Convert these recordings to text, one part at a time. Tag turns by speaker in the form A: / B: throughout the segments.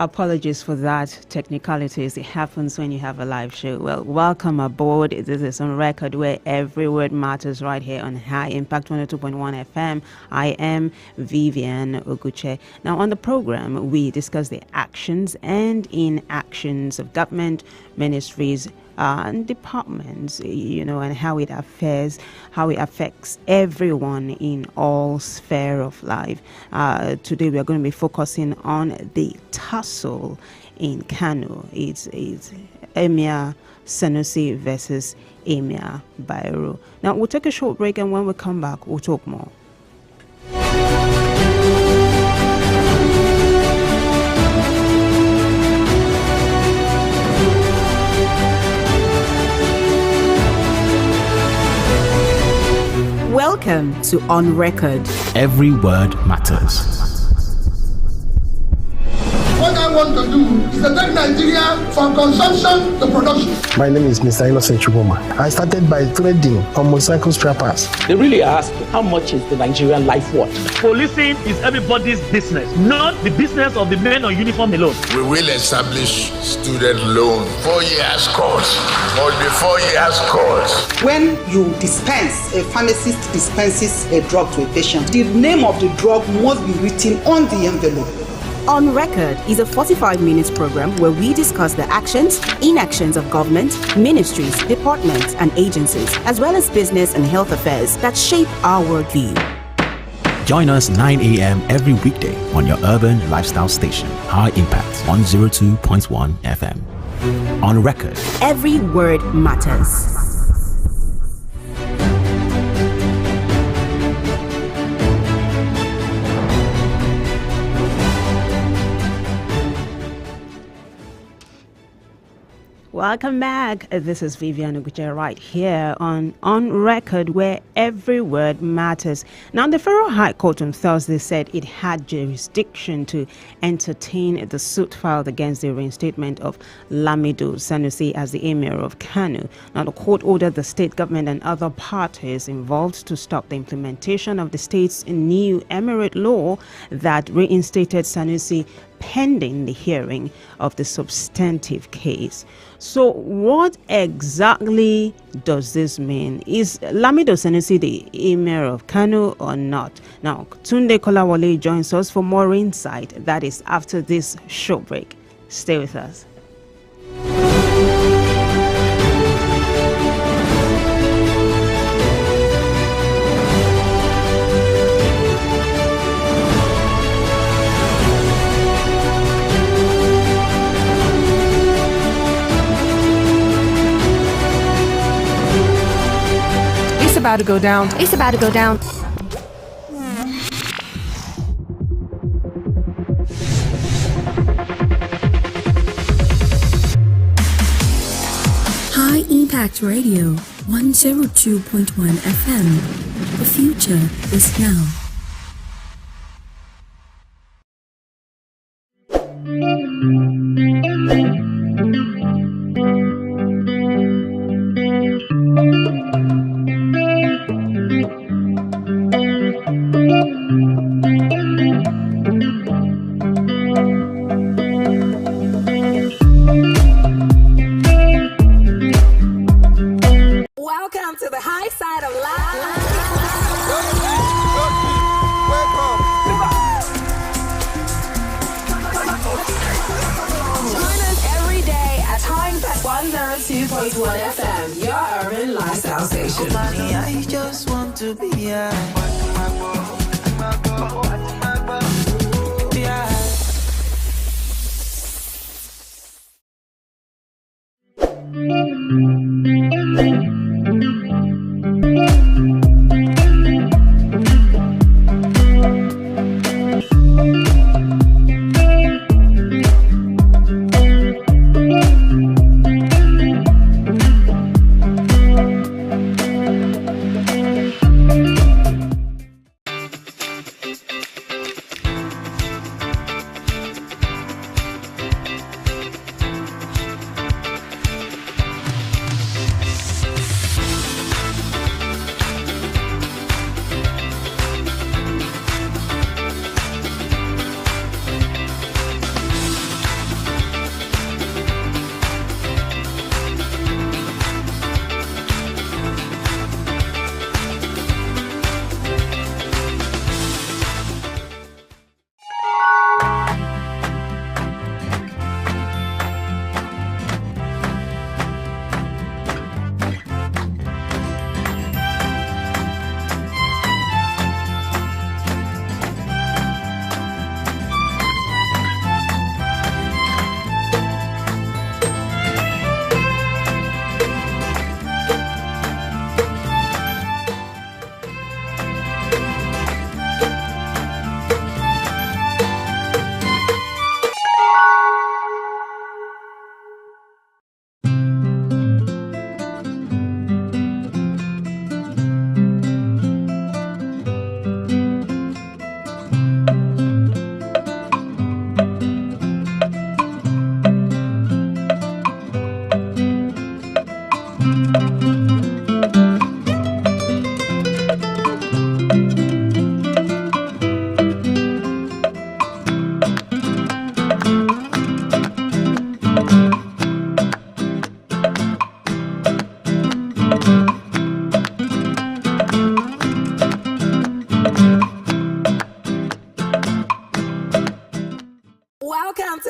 A: Apologies for that technicalities. It happens when you have a live show. Well, welcome aboard. This is On Record, where every word matters, right here on High Impact 102.1 FM. I am Vivian Oguche. Now, on the program, we discuss the actions and inactions of government, ministries, and departments, and how it affects everyone in all sphere of life. Today we are going to be focusing on the tussle in Kano. It's Emir Sanusi versus Emir Bayero. Now we'll take a short break, and when we come back, we'll talk more.
B: Welcome to On Record.
C: Every word matters.
D: What I want to do is to take Nigeria from consumption to production.
E: My name is Mr. Innocent Chuboma. I started by trading on motorcycle spare parts.
F: They really ask, how much is the Nigerian life worth?
G: Policing is everybody's business, not the business of the men on uniform alone.
H: We will establish student loan. 4 years course. Must be 4 years course.
I: When you dispense, a pharmacist dispenses a drug to a patient, the name of the drug must be written on the envelope.
B: On Record is a 45-minute program where we discuss the actions, inactions of government, ministries, departments, and agencies, as well as business and health affairs that shape our worldview.
C: Join us 9 a.m. every weekday on your urban lifestyle station, High Impact 102.1 FM. On Record.
B: Every word matters.
A: Welcome back. This is Vivian Oguche right here on Record, where every word matters. Now, the Federal High Court on Thursday said it had jurisdiction to entertain the suit filed against the reinstatement of Lamido Sanusi as the Emir of Kano. Now, the court ordered the state government and other parties involved to stop the implementation of the state's new emirate law that reinstated Sanusi pending the hearing of the substantive case. So what exactly does this mean? Is Lamido Sanusi the Emir of Kano or not? Now, Tunde Kolawole joins us for more insight. That is after this short break. Stay with us.
J: It's about to go down. It's about to go down.
K: High Impact Radio 102.1 FM. The future is now.
B: Welcome to the high side of life. Join us every day at High Impact 102.1 FM, your urban lifestyle station.
L: I just want to be here.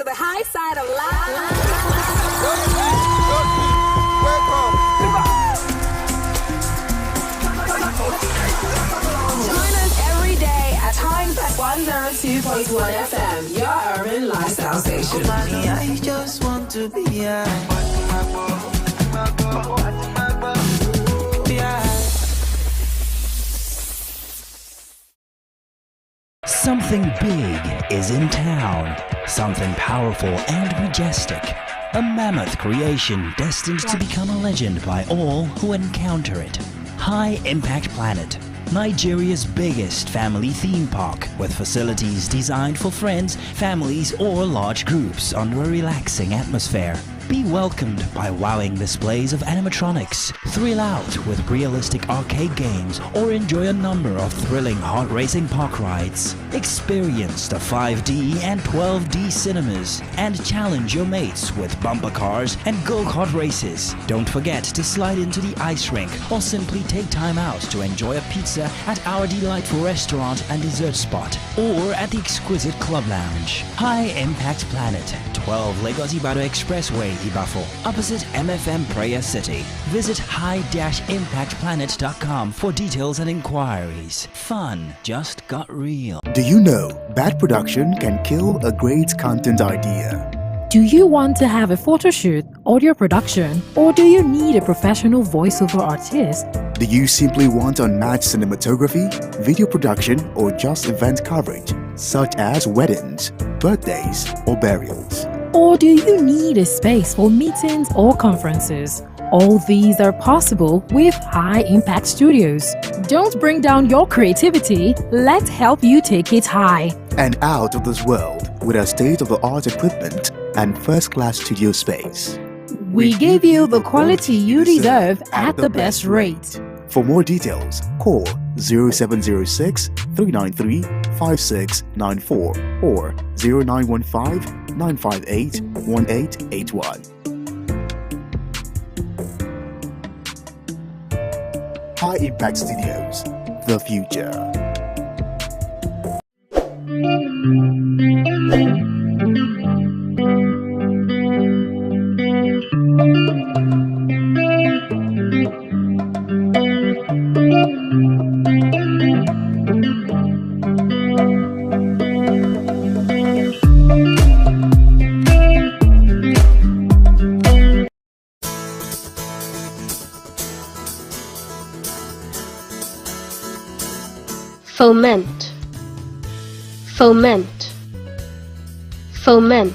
B: the high side of life. Join us every day at High Impact 102.1 FM, your urban lifestyle station.
L: I just want to be yeah.
M: Something big is in town. Something powerful and majestic. A mammoth creation destined to become a legend by all who encounter it. High Impact Planet, Nigeria's biggest family theme park, with facilities designed for friends, families, or large groups under a relaxing atmosphere. Be welcomed by wowing displays of animatronics, thrill out with realistic arcade games, or enjoy a number of thrilling heart racing park rides. Experience the 5D and 12D cinemas and challenge your mates with bumper cars and go-kart races. Don't forget to slide into the ice rink or simply take time out to enjoy a pizza at our delightful restaurant and dessert spot, or at the exquisite club lounge. High Impact Planet, 12 Lagos Ibadan Expressway, Ibafo, opposite MFM Prayer City. Visit high-impactplanet.com for details and inquiries. Fun just got real.
N: Do you know bad production can kill a great content idea?
O: Do you want to have a photo shoot, audio production, or do you need a professional voiceover artist?
N: Do you simply want unmatched cinematography, video production, or just event coverage, such as weddings, birthdays, or burials?
O: Or do you need a space for meetings or conferences? All these are possible with High Impact Studios. Don't bring down your creativity, let's help you take it high.
N: And out of this world with our state-of-the-art equipment and first-class studio space.
O: We give you the quality you deserve at the best rate.
N: For more details, call 0706 393 5694 or 0915 958 1881. High Impact Studios, the future.
P: Foment, foment, foment.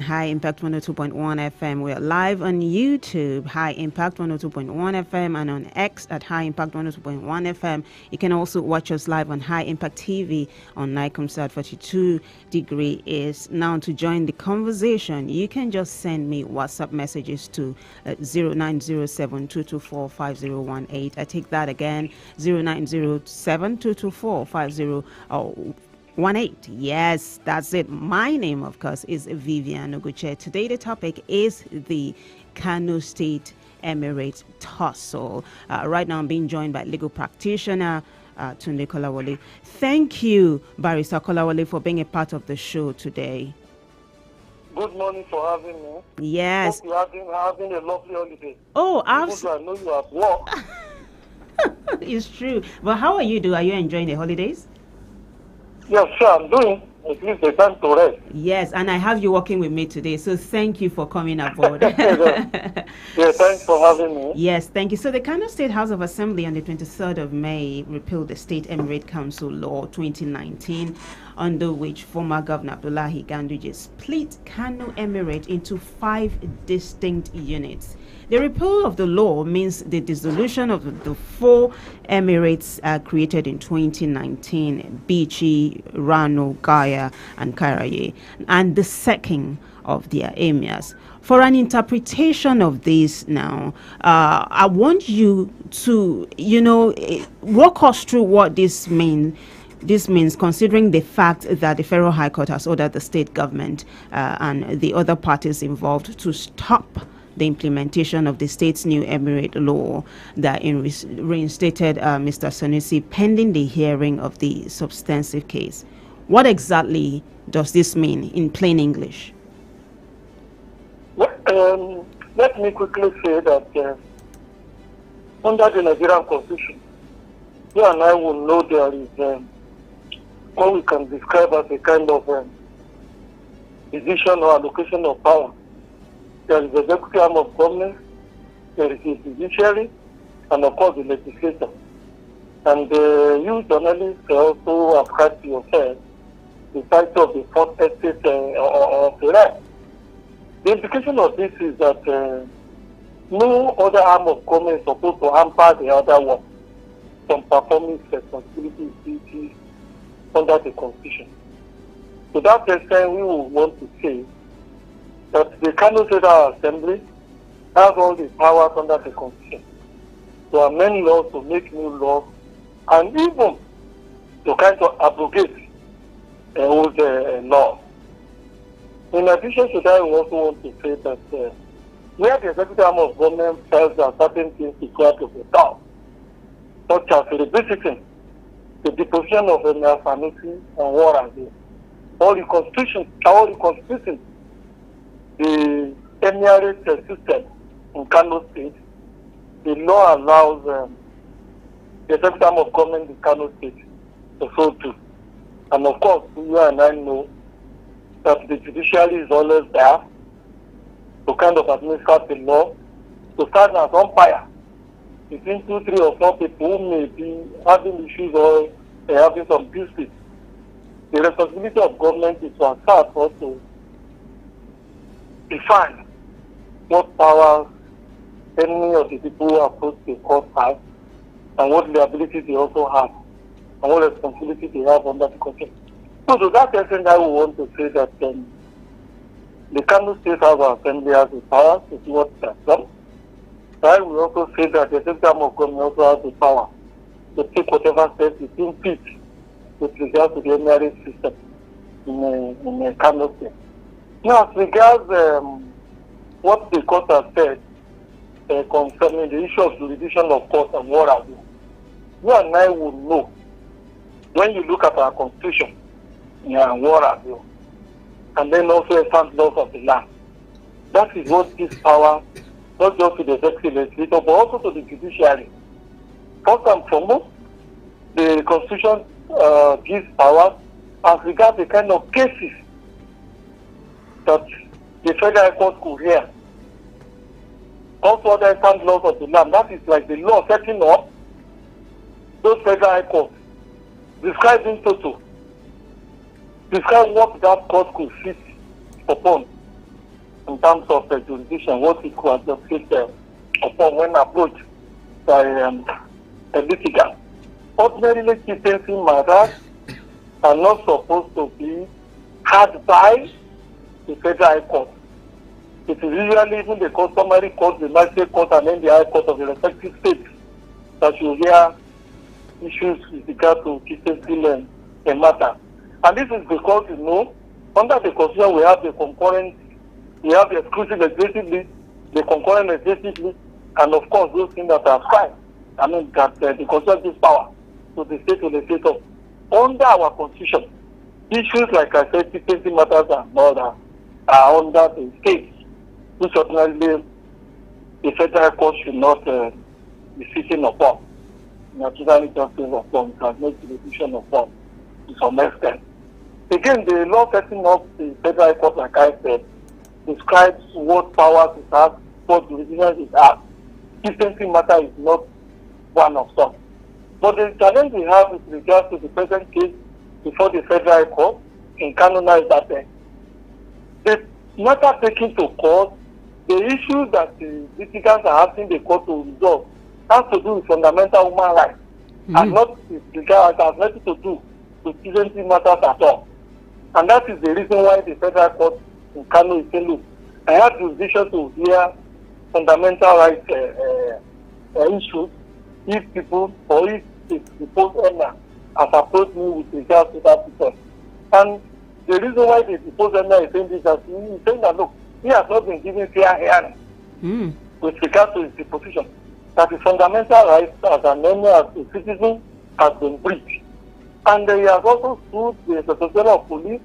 A: High Impact 102.1 FM. We're live on YouTube, High Impact 102.1 FM, and on X at High Impact 102.1 FM. You can also watch us live on High Impact TV on Nicomsat 42 degree is. Now, to join the conversation, you can just send me WhatsApp messages to 0907-224-5018. I take that again, 0907-224-5018. 18. Yes, that's it. My name, of course, is Vivian Oguche. Today, the topic is the Kano State Emirate tussle. Right now, I'm being joined by legal practitioner Tunde Kolawole. Thank you, Barrister Kolawole, for being a part of the show today.
Q: Good morning for having me.
A: Yes.
Q: Hope you're having a lovely holiday.
A: Oh,
Q: absolutely. I know you are at work.
A: It's true. But how are you doing? Are you enjoying the holidays?
Q: Yes, sure, I'm doing. At least the time to rest.
A: Yes, and I have you working with me today, so thank you for coming aboard.
Q: Yeah, thanks for having me.
A: Yes, thank you. So the Kano State House of Assembly on the 23rd of May repealed the State Emirate Council Law 2019, under which former Governor Abdullahi Ganduje split Kano Emirate into 5 distinct units. The repeal of the law means the dissolution of the 4 emirates created in 2019, Bichi, Rano, Gaya, and Karaye, and the sacking of their emirs. For an interpretation of this now, I want you to, walk us through what this means. This means considering the fact that the Federal High Court has ordered the state government and the other parties involved to stop the implementation of the state's new emirate law that reinstated Mr. Sanusi pending the hearing of the substantive case. What exactly does this mean in plain English?
Q: Well, let me quickly say that under the Nigerian Constitution, you and I will know there is what we can describe as a kind of division or allocation of power. There is the executive arm of government, there is the judiciary, and of course the legislature. And you journalists also ascribe to yourself the title of the fourth estate of the right. The implication of this is that no other arm of government is supposed to hamper the other one from performing responsibilities duties under the Constitution. To that extent, we will want to say that the Kano Federal Assembly has all the powers under the Constitution to amend laws, to make new laws, and even to kind of abrogate old laws. In addition to that, we also want to say that where the executive arm of government says that certain things required to be done, such as revisiting the deposition of Emir Sanusi and Warranty, or reconstituting the emirate system in Kano State, the law allows the executive arm of government in Kano State to so do. And of course, you and I know that the judiciary is always there to kind of administer the law, to stand as umpire between 2, 3, or 4 people who may be having issues or having some disputes. The responsibility of government is to assert or to define what powers any of the people who approach the court have, and what liability they also have, and what responsibility they have under the Constitution. So to that extent, I would want to say that the Kano State House of Assembly has the power to do what it has done. I will also say that the executive arm of government also has the power to take whatever steps it thinks fit with regards to the emirate system in Kano State. Now, as regards what the court has said concerning the issue of jurisdiction of court and what have you, you and I will know when you look at our Constitution and what have you, and then also enforce laws of the land. That is what gives power not just to the executive legislature, but also to the judiciary. First and foremost, the Constitution gives power as regards the kind of cases that the Federal Court could hear. Also, other enforced laws of the land. That is like the law setting up those Federal Courts, describing total, describe what that court could sit upon in terms of the jurisdiction, what it could adjudicate upon when approached by a litigant. Ordinarily, chieftaincy matters are not supposed to be heard by the Federal Court. It is usually even the customary court, the magistrate court, and then the high court of the respective states that you hear issues with regard to chieftaincy and matter. And this is because, you know, under the Constitution we have the concurrent, we have the exclusive legislative list, the concurrent legislative list, and of course those things that are fine. I mean that the Constitution gives power to the state legislature. Under our Constitution, issues like I said, chieftaincy matters and all are under the state, which ordinarily the Federal Court should not be sitting upon. Naturally, justice upon, it has no jurisdiction upon to some extent. Again, the law setting up the Federal Court, like I said, describes what powers it has, what jurisdiction it has. Chieftaincy matter is not one of them. But the challenge we have with regards to the present case before the Federal Court in Canada is that the matter taken to court, the issues that the litigants are asking the court to resolve has to do with fundamental human rights, and not with regard, has nothing to do with chieftaincy matters at all. And that is the reason why the Federal Court in Kano is saying, look, I have jurisdiction to hear fundamental rights issues if people, or if the post owner has approached me with regard to that person. And the reason why the post owner is saying this, that he is saying that, look, he has not been given fair hearing with regard to his deposition, that his fundamental rights as an owner, as a citizen, has been breached. And he has also sued the Association of Police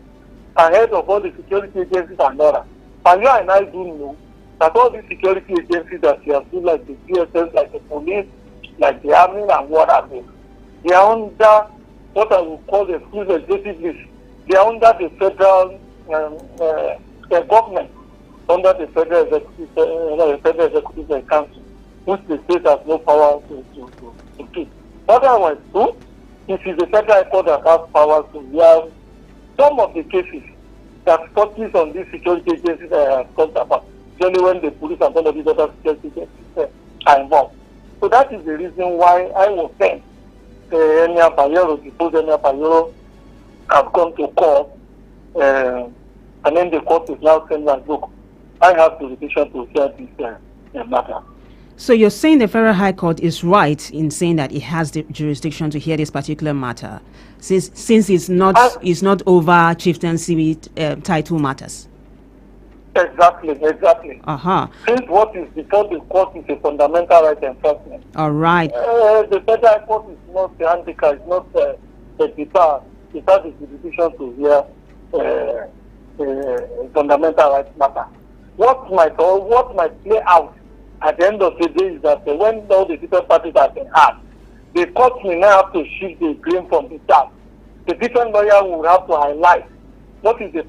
Q: ahead of all the security agencies and others. And you and I do know that all these security agencies that he has sued, like the DSS, like the police, like the army and what have you, they are under what I would call the full executive list. They are under the federal government, under the federal executive council, which the state has no power to do. Otherwise, too, it is the federal court that has power to hear some of the cases that focus on these security agencies that I have talked about, generally when the police and all of these other security agencies are involved. So that is the reason why I was saying Enya Bayero, suppose Enya Bayero have gone to court, and then the court is now saying that, look, I have jurisdiction to hear this matter.
A: So you're saying the Federal High Court is right in saying that it has the jurisdiction to hear this particular matter, since it's not over chieftaincy title matters.
Q: Exactly. Since what is before the court is a fundamental right enforcement.
A: All right.
Q: The Federal High Court is not the handicap, it's not the debar. It has the jurisdiction to hear fundamental rights matter. What might play out at the end of the day is that when all the different parties have been asked, the court will now have to shift the blame from the staff. The different lawyer will have to highlight what is the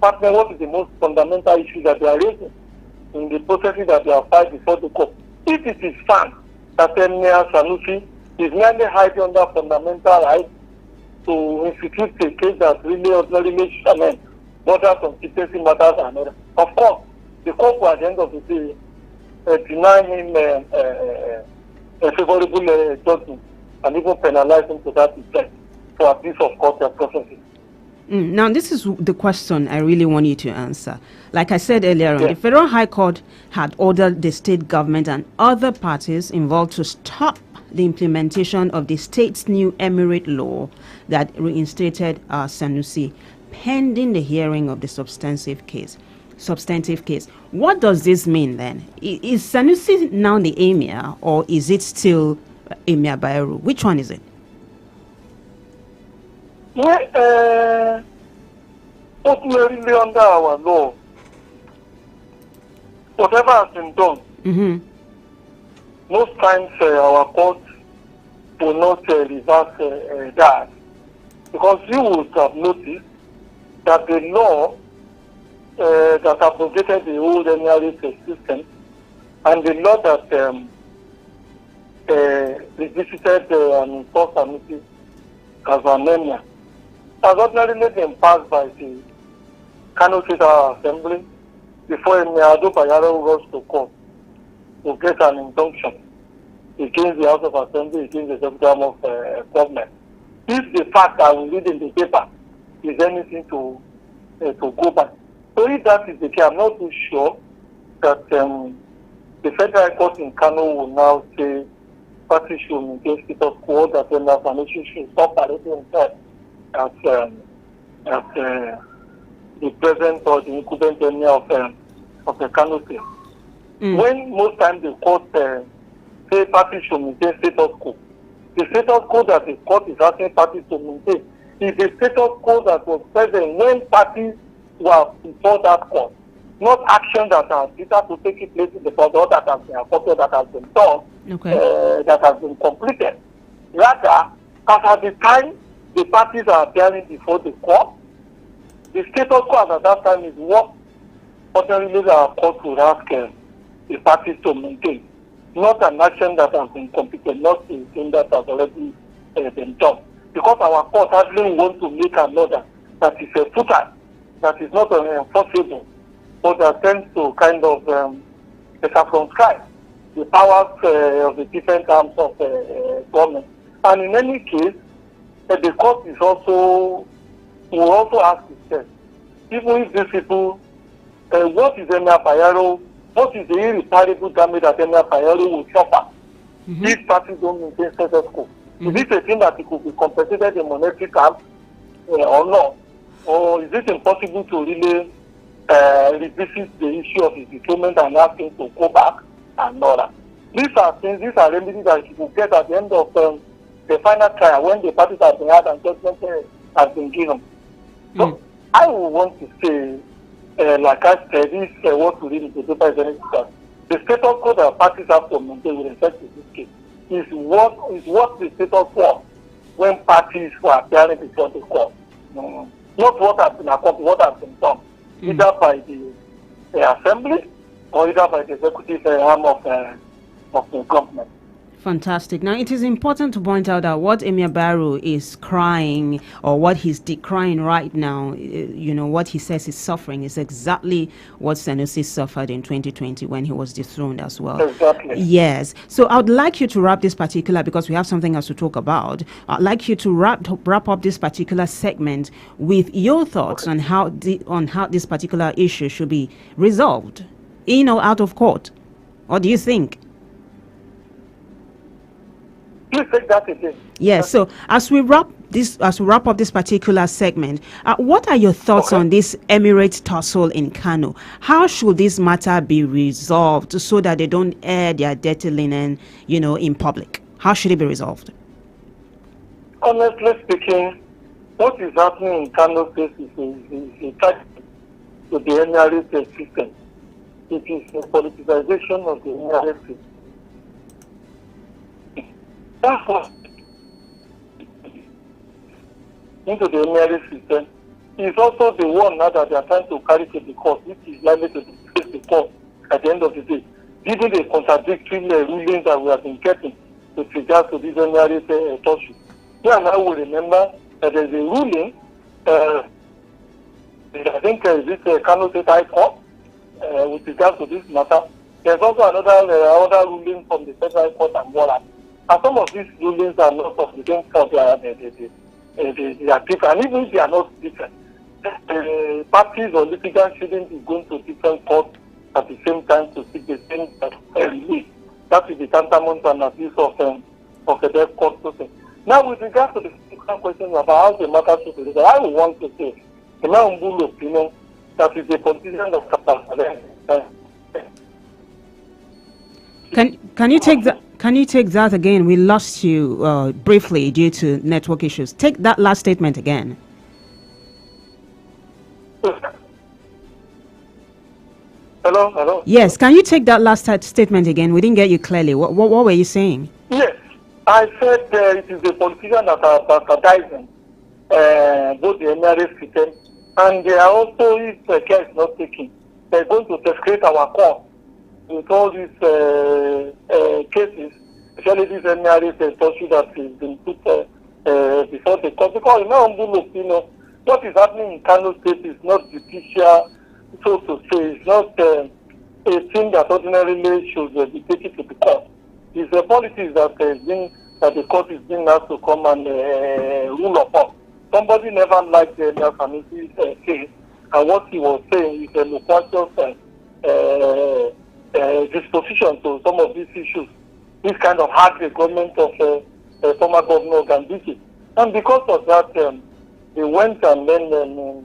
Q: most fundamental issue that they are raising in the processes that they are filed before the court. If it is found that Emir Sanusi is merely hiding under fundamental rights to institute a case that really ordinarily challenge borders on citizenship matters and others, of course, the court will at the end of the day deny him a favorable judgment and even penalize him to that effect for abuse of court processes.
A: Now, this is the question I really want you to answer. Like I said earlier on, the Federal High Court had ordered the state government and other parties involved to stop the implementation of the state's new emirate law that reinstated Sanusi, pending the hearing of the substantive case. What does this mean then? Is Sanusi now the emir, or is it still Emir Bayero? Which one is it?
Q: Ultimately, under our law, whatever has been done, most times our court will not reverse that, because you would have noticed that the law that abrogated the old emirate system and the law that revisited and enforced Sanusi as an emir has ordinarily been passed by the Kano State Assembly before Emir Ado Bayero goes to court to get an injunction against the House of Assembly, against the Deputy Arm of Government. If the fact that we read in the paper is anything to go by. So if that is the case, I'm not too sure that the Federal Court in Kano will now say parties should maintain status quo, that the Sanusi should stop parading himself as the present or the incumbent emir of the Kano State. When most times the court say parties should maintain status quo, the status quo that the court is asking parties to maintain is the status quo that was present when parties were before that court, not action that has either to take place in the court or that has been accomplished, that has been done, that has been completed. Rather, as at the time the parties are appearing before the court, the status quo at that time is what ordinarily our court would ask the parties to maintain, not an action that has been completed, not a thing that has already been done. Because our court actually wants to make an order that is a futile, that is not enforceable, but that tends to kind of circumscribe the powers of the different arms of government. And in any case, the court is will also ask itself, even if these people, what is Emir Bayero, what is the irreparable damage that Emir Bayero will suffer if parties don't maintain status quo? Is it a thing that it could be compensated in monetary terms or not? Or is it impossible to really revisit the issue of his dethronement and ask him to go back and all that? These are things, these are remedies that you will get at the end of the final trial when the parties have been had and judgment has been given. So I would want to say, like I said, this what we read in the paper is very important. The status quo that parties have to maintain with respect to this case is what the status quo when parties were appearing before the court. Not what has been accomplished, what has been done, either by the assembly or either by the executive arm of the government.
A: Fantastic. Now, it is important to point out that what Emir Barrow is crying, or what he's decrying right now, what he says is suffering, is exactly what Sanusi suffered in 2020 when he was dethroned as well.
Q: Exactly.
A: Yes. So I would like you to wrap this particular, because we have something else to talk about. I'd like you to wrap up this particular segment with your thoughts on how this particular issue should be resolved, in or out of court. What do you think?
Q: Please take that again.
A: Yes. So as we wrap up this particular segment, what are your thoughts on this Emirates tussle in Kano? How should this matter be resolved so that they don't air their dirty linen, in public? How should it be resolved?
Q: Honestly speaking, what is happening in Kano State is a threat to the Emirates system. It is a politicization of the Emirates system. That's what into the Emirates system is also the one now that they are trying to carry to the court, which is likely to face the court at the end of the day, given the contradictory rulings that we have been getting with regards to this Emirates issue. You and I will remember that there is a ruling, I think this Kano State High Court, with regards to this matter. There's also another ruling from the Federal High Court and Walla. And some of these rulings are not of the same court, they are different. And even if they are not different, parties or litigants shouldn't be going to different courts at the same time to seek the same relief. That is the tantamount and abuse of the death court process. Now, with regard to the second question about how the matter should be resolved, I would want to say, in my humble opinion, that is the position of Captain.
A: Can you take that? Can you take that again? We lost you briefly due to network issues. Take that last statement again.
Q: Hello?
A: Yes, can you take that last statement again? We didn't get you clearly. What were you saying?
Q: Yes, I said it is the politicians that are bastardizing both the Emirates system, and they are also, if the care is not taken, they're going to desecrate our court with all these cases, especially this Emirates issue that has been put before the court. Because in my humble opinion, what is happening in Kano State is not judicial, so to say. It's not a thing that ordinarily should be taken to the court. It's the politics that the court is being asked to come and rule upon. Somebody never liked the Sanusi's case, and what he was saying is a loquacious disposition to some of these issues. This kind of hard the government of former Governor Gandhi. And because of that, they went and then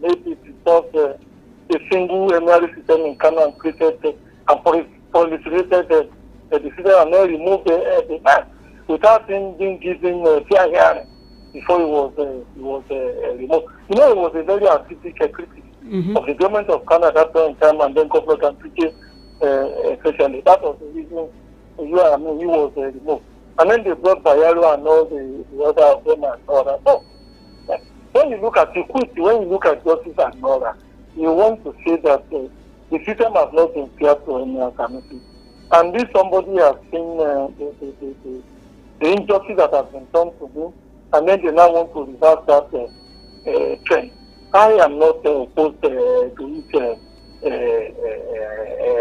Q: made it because a single Emirates system in Kano and created and proliferated the decision and then removed the man without him being given fair hearing before he was removed. It was a very artistic critique of the government of Kano at that point in time, and then Governor Gandhi especially. That was the reason he was removed. And then they brought Bayero and all the other of them and all that. So, when you look at equity, when you look at justice and all that, you want to say that the system has not been fair to any community. And this somebody has seen the injustice that has been done to him, and then they now want to reverse that trend. I am not opposed to it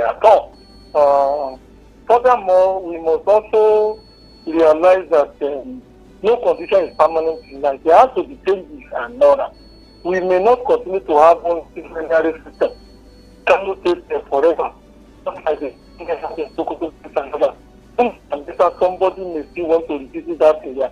Q: at all. Furthermore, we must also realize that no condition is permanent in life. There has to be changes and all that. We may not continue to have one disciplinary system. Cannot stay there forever. Sometimes and somebody may still want to revisit that area.